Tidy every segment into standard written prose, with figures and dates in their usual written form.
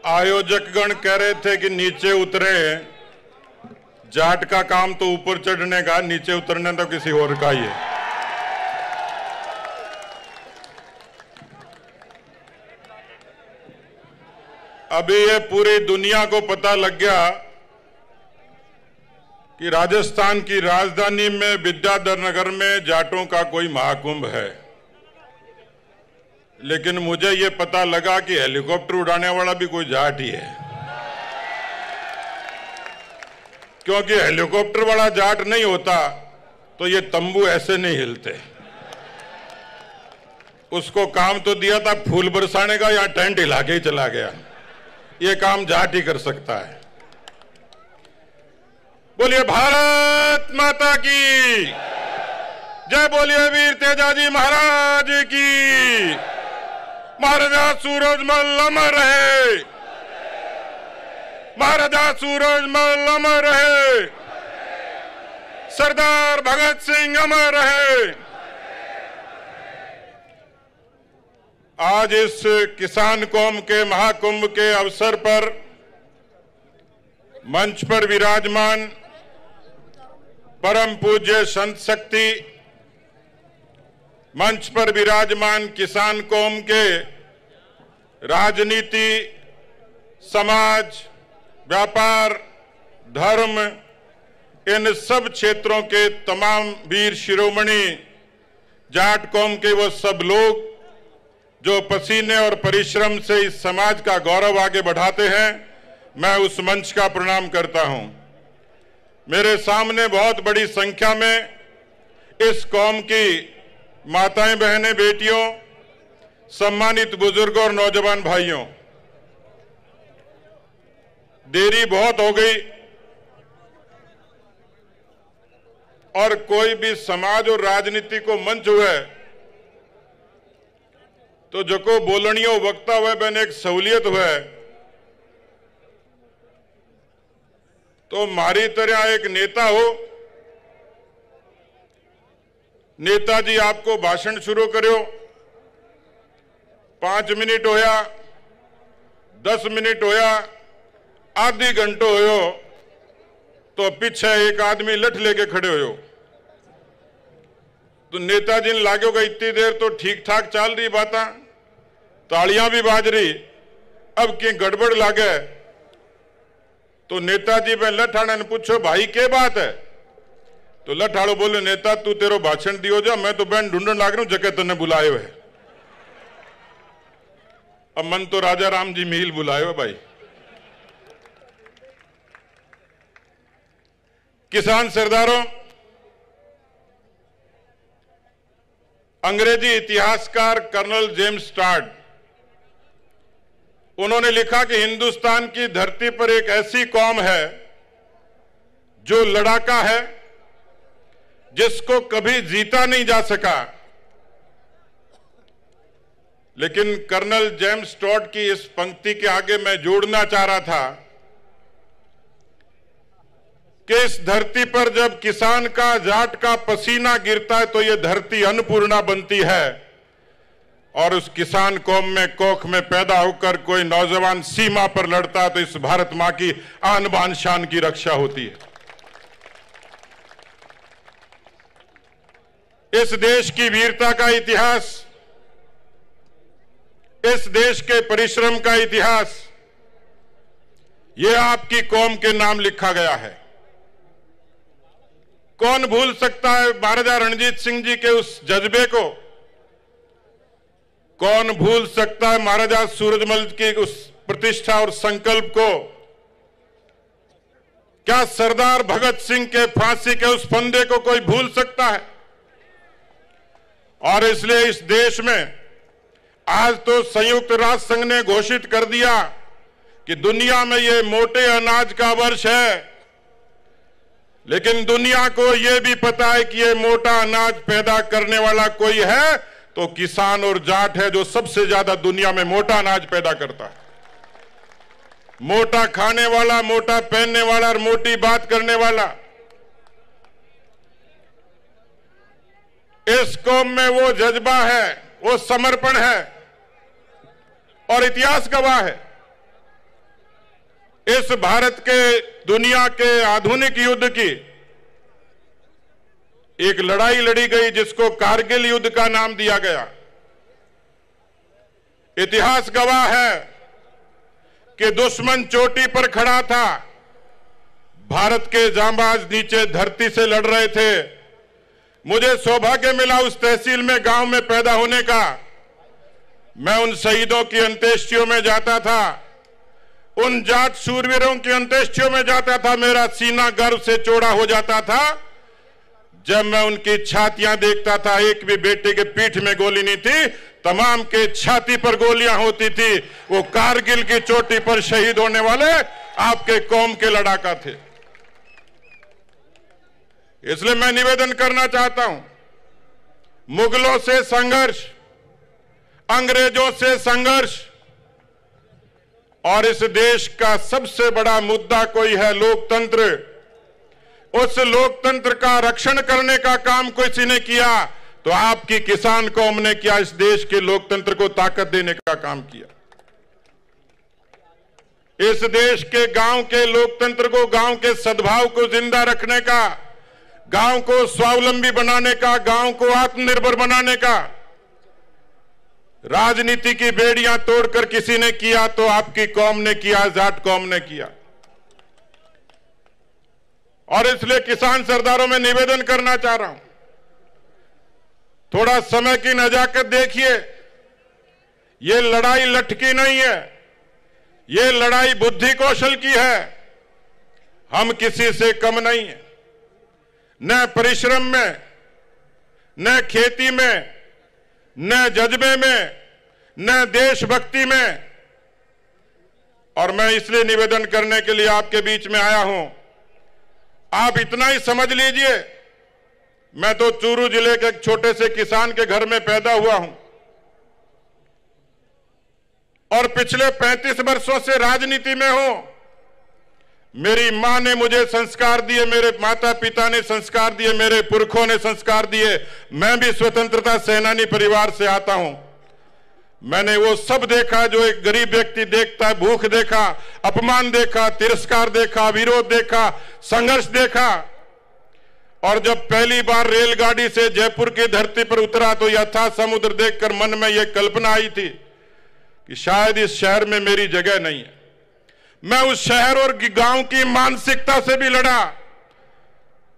आयोजकगण कह रहे थे कि नीचे उतरे, जाट का काम तो ऊपर चढ़ने का, नीचे उतरने तो किसी और का ही है। अभी ये पूरी दुनिया को पता लग गया कि राजस्थान की राजधानी में विद्याधर नगर में जाटों का कोई महाकुंभ है, लेकिन मुझे ये पता लगा कि हेलीकॉप्टर उड़ाने वाला भी कोई जाट ही है, क्योंकि हेलीकॉप्टर वाला जाट नहीं होता तो ये तंबू ऐसे नहीं हिलते। उसको काम तो दिया था फूल बरसाने का, या टेंट हिला के ही चला गया। ये काम जाट ही कर सकता है। बोलिए भारत माता की जय, बोलिए वीर तेजाजी महाराज की। महाराजा सूरजमल अमर रहे, महाराजा सूरजमल अमर रहे, सरदार भगत सिंह अमर रहे। आज इस किसान कौम के महाकुंभ के अवसर पर मंच पर विराजमान परम पूज्य संत शक्ति, मंच पर विराजमान किसान कौम के राजनीति, समाज, व्यापार, धर्म, इन सब क्षेत्रों के तमाम वीर शिरोमणि, जाट कौम के वो सब लोग जो पसीने और परिश्रम से इस समाज का गौरव आगे बढ़ाते हैं, मैं उस मंच का प्रणाम करता हूं। मेरे सामने बहुत बड़ी संख्या में इस कौम की माताएं, बहनें, बेटियों, सम्मानित बुजुर्गों और नौजवान भाइयों, देरी बहुत हो गई और कोई भी समाज और राजनीति को मंच हुए तो जो को बोलनियों वक्ता हुए बन एक सहूलियत हुए, तो मारी तरह एक नेता हो, नेताजी आपको भाषण शुरू करो, 5 मिनट होया, 10 मिनट होया, आधी घंटो होयो, तो पीछे एक आदमी लठ लेके खड़े होयो। तो नेताजी ने लागो कि इतनी देर तो ठीक ठाक चल रही बात, तालियां भी बाज रही, अब की गड़बड़ लागे। तो नेताजी पे लठाणे ने पूछो, भाई क्या बात है? तो लठाड़ो बोले, नेता तू तेरो भाषण दियो जा, मैं तो बहन ढूंढने लाग रहा हूं जगह तने बुलाए हुए। अब मन तो राजा राम जी मील बुलाए हुए भाई। किसान सरदारों, अंग्रेजी इतिहासकार कर्नल जेम्स टॉड, उन्होंने लिखा कि हिंदुस्तान की धरती पर एक ऐसी कौम है जो लड़ाका है, जिसको कभी जीता नहीं जा सका। लेकिन कर्नल जेम्स टॉड की इस पंक्ति के आगे मैं जोड़ना चाह रहा था कि इस धरती पर जब किसान का, जाट का पसीना गिरता है तो यह धरती अन्नपूर्णा बनती है, और उस किसान कौम में, कोख में पैदा होकर कोई नौजवान सीमा पर लड़ता है तो इस भारत मां की आन बान शान की रक्षा होती है। इस देश की वीरता का इतिहास, इस देश के परिश्रम का इतिहास, यह आपकी कौम के नाम लिखा गया है। कौन भूल सकता है महाराजा रणजीत सिंह जी के उस जज्बे को? कौन भूल सकता है महाराजा सूरजमल की उस प्रतिष्ठा और संकल्प को? क्या सरदार भगत सिंह के फांसी के उस फंदे को कोई भूल सकता है? और इसलिए इस देश में आज तो संयुक्त राष्ट्र संघ ने घोषित कर दिया कि दुनिया में यह मोटे अनाज का वर्ष है, लेकिन दुनिया को यह भी पता है कि यह मोटा अनाज पैदा करने वाला कोई है तो किसान और जाट है, जो सबसे ज्यादा दुनिया में मोटा अनाज पैदा करता है। मोटा खाने वाला, मोटा पहनने वाला और मोटी बात करने वाला। इस कौम में वो जज्बा है, वो समर्पण है, और इतिहास गवाह है इस भारत के दुनिया के आधुनिक युद्ध की एक लड़ाई लड़ी गई जिसको कारगिल युद्ध का नाम दिया गया। इतिहास गवाह है कि दुश्मन चोटी पर खड़ा था, भारत के जांबाज नीचे धरती से लड़ रहे थे। मुझे सौभाग्य मिला उस तहसील में, गांव में पैदा होने का। मैं उन शहीदों की अंत्येष्टियों में जाता था, उन जाट शूरवीरों की अंत्येष्टियों में जाता था। मेरा सीना गर्व से चौड़ा हो जाता था जब मैं उनकी छातियां देखता था। एक भी बेटे के पीठ में गोली नहीं थी, तमाम के छाती पर गोलियां होती थी। वो कारगिल की चोटी पर शहीद होने वाले आपके कौम के लड़ाका थे। इसलिए मैं निवेदन करना चाहता हूं, मुगलों से संघर्ष, अंग्रेजों से संघर्ष, और इस देश का सबसे बड़ा मुद्दा कोई है लोकतंत्र। उस लोकतंत्र का रक्षण करने का काम किसी ने किया तो आपकी किसान कौम ने किया, इस देश के लोकतंत्र को ताकत देने का काम किया। इस देश के गांव के लोकतंत्र को, गांव के सद्भाव को जिंदा रखने का, गांव को स्वावलंबी बनाने का, गांव को आत्मनिर्भर बनाने का राजनीति की बेड़ियां तोड़कर किसी ने किया तो आपकी कौम ने किया, जाट कौम ने किया। और इसलिए किसान सरदारों में निवेदन करना चाह रहा हूं, थोड़ा समय की नजाकत देखिए। ये लड़ाई लटकी नहीं है, ये लड़ाई बुद्धि कौशल की है। हम किसी से कम नहीं है, न परिश्रम में, न खेती में, न जज्बे में, न देशभक्ति में। और मैं इसलिए निवेदन करने के लिए आपके बीच में आया हूं, आप इतना ही समझ लीजिए, मैं तो चूरू जिले के एक छोटे से किसान के घर में पैदा हुआ हूं और पिछले 35 वर्षों से राजनीति में हूं। मेरी मां ने मुझे संस्कार दिए, मेरे माता पिता ने संस्कार दिए, मेरे पुरखों ने संस्कार दिए। मैं भी स्वतंत्रता सेनानी परिवार से आता हूं। मैंने वो सब देखा जो एक गरीब व्यक्ति देखता है। भूख देखा, अपमान देखा, तिरस्कार देखा, विरोध देखा, संघर्ष देखा। और जब पहली बार रेलगाड़ी से जयपुर की धरती पर उतरा तो यथा समुद्र देखकर मन में यह कल्पना आई थी कि शायद इस शहर में मेरी जगह नहीं है। मैं उस शहर और गांव की मानसिकता से भी लड़ा,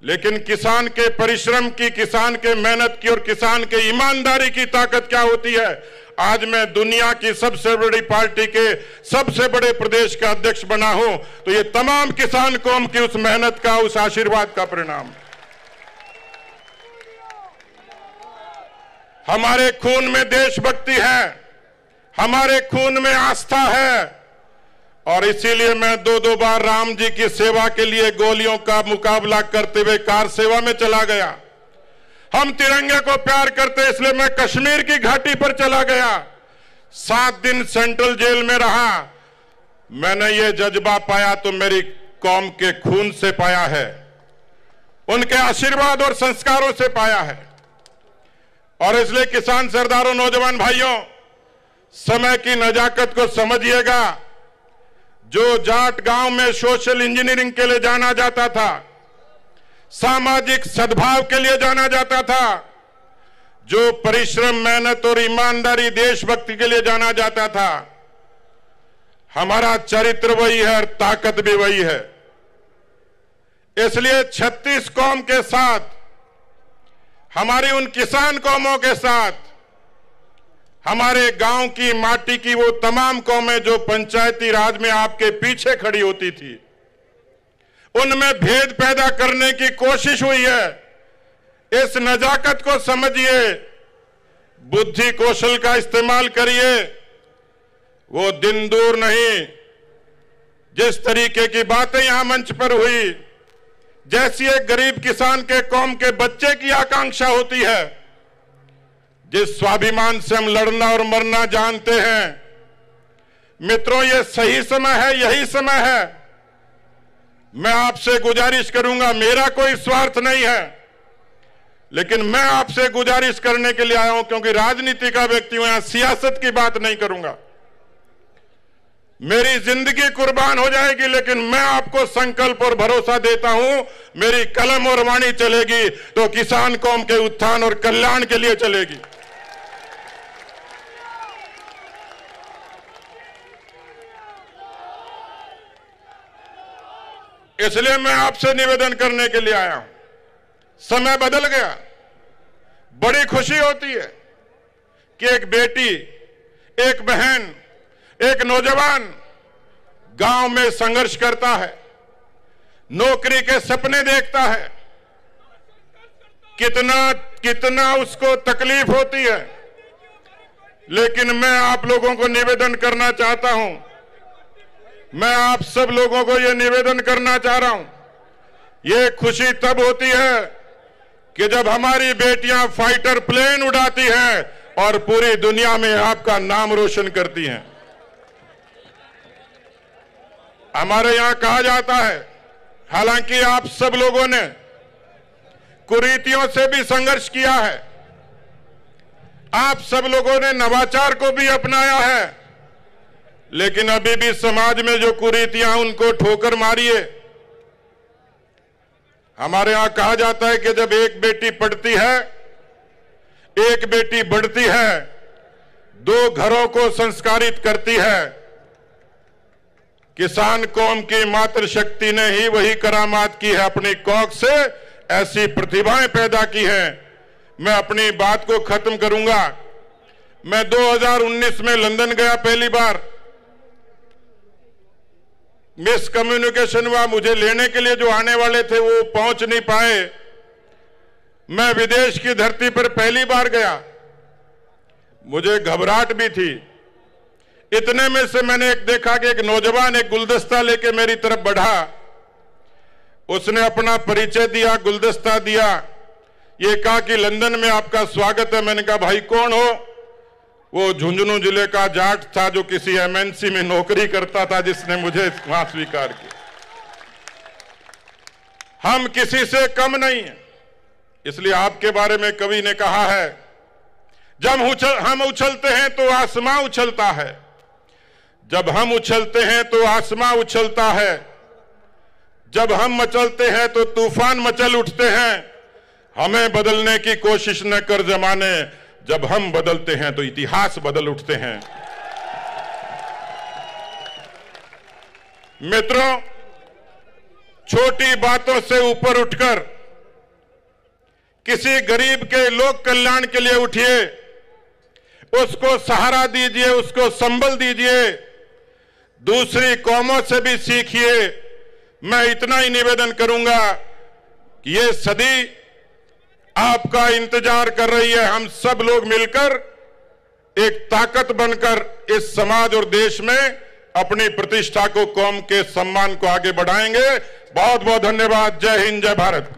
लेकिन किसान के परिश्रम की, किसान के मेहनत की और किसान के ईमानदारी की ताकत क्या होती है, आज मैं दुनिया की सबसे बड़ी पार्टी के सबसे बड़े प्रदेश का अध्यक्ष बना हूं तो ये तमाम किसान कौम की उस मेहनत का, उस आशीर्वाद का परिणाम है। हमारे खून में देशभक्ति है, हमारे खून में आस्था है, और इसीलिए मैं 2-2 बार राम जी की सेवा के लिए गोलियों का मुकाबला करते हुए कार सेवा में चला गया। हम तिरंगे को प्यार करते इसलिए मैं कश्मीर की घाटी पर चला गया, 7 दिन सेंट्रल जेल में रहा। मैंने ये जज्बा पाया तो मेरी कौम के खून से पाया है, उनके आशीर्वाद और संस्कारों से पाया है। और इसलिए किसान सरदारों, नौजवान भाइयों, समय की नजाकत को समझिएगा। जो जाट गांव में सोशल इंजीनियरिंग के लिए जाना जाता था, सामाजिक सद्भाव के लिए जाना जाता था, जो परिश्रम, मेहनत और ईमानदारी, देशभक्ति के लिए जाना जाता था, हमारा चरित्र वही है और ताकत भी वही है। इसलिए 36 कौम के साथ, हमारी उन किसान कौमों के साथ, हमारे गांव की माटी की वो तमाम कौमें जो पंचायती राज में आपके पीछे खड़ी होती थी, उनमें भेद पैदा करने की कोशिश हुई है। इस नजाकत को समझिए, बुद्धि कौशल का इस्तेमाल करिए। वो दिन दूर नहीं, जिस तरीके की बातें यहां मंच पर हुई, जैसी एक गरीब किसान के कौम के बच्चे की आकांक्षा होती है, जिस स्वाभिमान से हम लड़ना और मरना जानते हैं। मित्रों, ये सही समय है, यही समय है। मैं आपसे गुजारिश करूंगा, मेरा कोई स्वार्थ नहीं है, लेकिन मैं आपसे गुजारिश करने के लिए आया हूं, क्योंकि राजनीति का व्यक्ति हूं, यहां सियासत की बात नहीं करूंगा। मेरी जिंदगी कुर्बान हो जाएगी, लेकिन मैं आपको संकल्प और भरोसा देता हूं, मेरी कलम और वाणी चलेगी तो किसान कौम के उत्थान और कल्याण के लिए चलेगी। इसलिए मैं आपसे निवेदन करने के लिए आया हूं। समय बदल गया। बड़ी खुशी होती है कि एक बेटी, एक बहन, एक नौजवान गांव में संघर्ष करता है, नौकरी के सपने देखता है। कितना उसको तकलीफ होती है, लेकिन मैं आप लोगों को निवेदन करना चाहता हूं, मैं आप सब लोगों को यह निवेदन करना चाह रहा हूं, यह खुशी तब होती है कि जब हमारी बेटियां फाइटर प्लेन उड़ाती हैं और पूरी दुनिया में आपका नाम रोशन करती हैं। हमारे यहां कहा जाता है, हालांकि आप सब लोगों ने कुरीतियों से भी संघर्ष किया है, आप सब लोगों ने नवाचार को भी अपनाया है, लेकिन अभी भी समाज में जो कुरीतियां उनको ठोकर मारिए। हमारे यहां कहा जाता है कि जब एक बेटी पढ़ती है, एक बेटी बढ़ती है, दो घरों को संस्कारित करती है। किसान कौम की मातृशक्ति ने ही वही करामात की है, अपनी कौख से ऐसी प्रतिभाएं पैदा की हैं। मैं अपनी बात को खत्म करूंगा। मैं 2019 में लंदन गया पहली बार। मिसकम्युनिकेशन हुआ, मुझे लेने के लिए जो आने वाले थे वो पहुंच नहीं पाए। मैं विदेश की धरती पर पहली बार गया, मुझे घबराहट भी थी। इतने में से मैंने एक देखा कि एक नौजवान एक गुलदस्ता लेके मेरी तरफ बढ़ा। उसने अपना परिचय दिया, गुलदस्ता दिया, ये कहा कि लंदन में आपका स्वागत है। मैंने कहा भाई कौन हो? वो झुंझुनू जिले का जाट था जो किसी एमएनसी में नौकरी करता था, जिसने मुझे वहां स्वीकार किया। हम किसी से कम नहीं हैं, इसलिए आपके बारे में कवि ने कहा है, जब हम उछलते हैं तो आसमां उछलता है, जब हम उछलते हैं तो आसमां उछलता है, जब हम मचलते हैं तो तूफान मचल उठते हैं। हमें बदलने की कोशिश न कर जमाने, जब हम बदलते हैं तो इतिहास बदल उठते हैं। मित्रों, छोटी बातों से ऊपर उठकर किसी गरीब के लोक कल्याण के लिए उठिए, उसको सहारा दीजिए, उसको संबल दीजिए, दूसरी कौमों से भी सीखिए। मैं इतना ही निवेदन करूंगा कि ये सदी आपका इंतजार कर रही है। हम सब लोग मिलकर एक ताकत बनकर इस समाज और देश में अपनी प्रतिष्ठा को, कौम के सम्मान को आगे बढ़ाएंगे। बहुत बहुत धन्यवाद। जय हिंद, जय भारत।